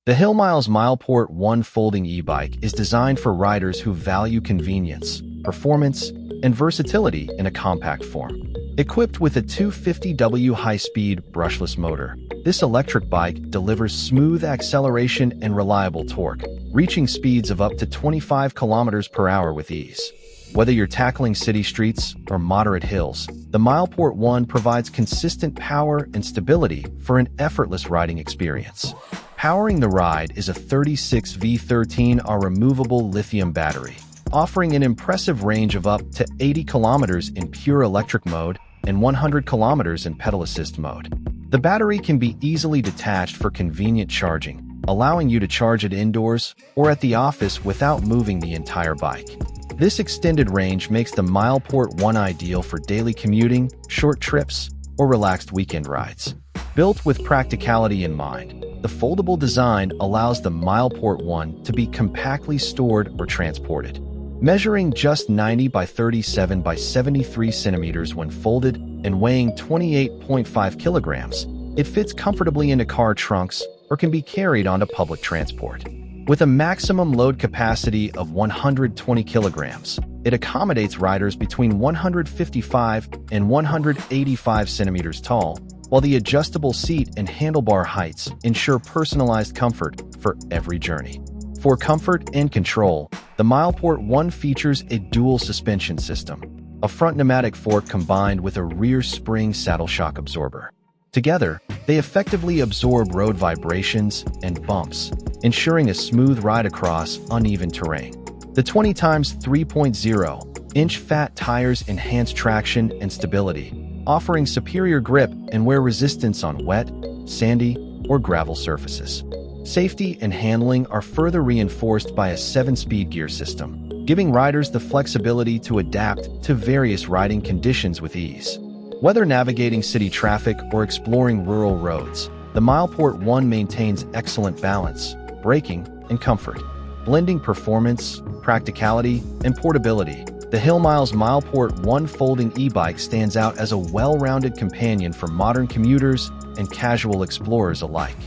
The Hillmiles MilePort 1 folding e-bike is designed for riders who value convenience, performance, and versatility in a compact form. Equipped with a 250W high-speed brushless motor, this electric bike delivers smooth acceleration and reliable torque, reaching speeds of up to 25 km/h with ease. Whether you're tackling city streets or moderate hills, the MilePort 1 provides consistent power and stability for an effortless riding experience. Powering the ride is a 36V 13Ah removable lithium battery, offering an impressive range of up to 80 km in pure electric mode and 100 km in pedal assist mode. The battery can be easily detached for convenient charging, allowing you to charge it indoors or at the office without moving the entire bike. This extended range makes the MilePort 1 ideal for daily commuting, short trips, or relaxed weekend rides. Built with practicality in mind, the foldable design allows the MilePort 1 to be compactly stored or transported. Measuring just 90 by 37 by 73 centimeters when folded and weighing 28.5 kilograms, it fits comfortably into car trunks or can be carried onto public transport. With a maximum load capacity of 120 kilograms, it accommodates riders between 155 and 185 centimeters tall, while the adjustable seat and handlebar heights ensure personalized comfort for every journey. For comfort and control, the MilePort 1 features a dual suspension system, a front pneumatic fork combined with a rear spring saddle shock absorber. Together, they effectively absorb road vibrations and bumps, ensuring a smooth ride across uneven terrain. The 20x3.0-inch fat tires enhance traction and stability, offering superior grip and wear resistance on wet, sandy, or gravel surfaces. Safety and handling are further reinforced by a 7-speed gear system, giving riders the flexibility to adapt to various riding conditions with ease. Whether navigating city traffic or exploring rural roads, the MilePort 1 maintains excellent balance, braking, and comfort. Blending performance, practicality, and portability, the Hillmiles MilePort 1 folding e-bike stands out as a well-rounded companion for modern commuters and casual explorers alike.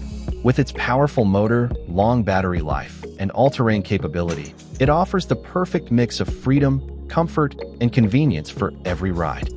With its powerful motor, long battery life, and all-terrain capability, it offers the perfect mix of freedom, comfort, and convenience for every ride.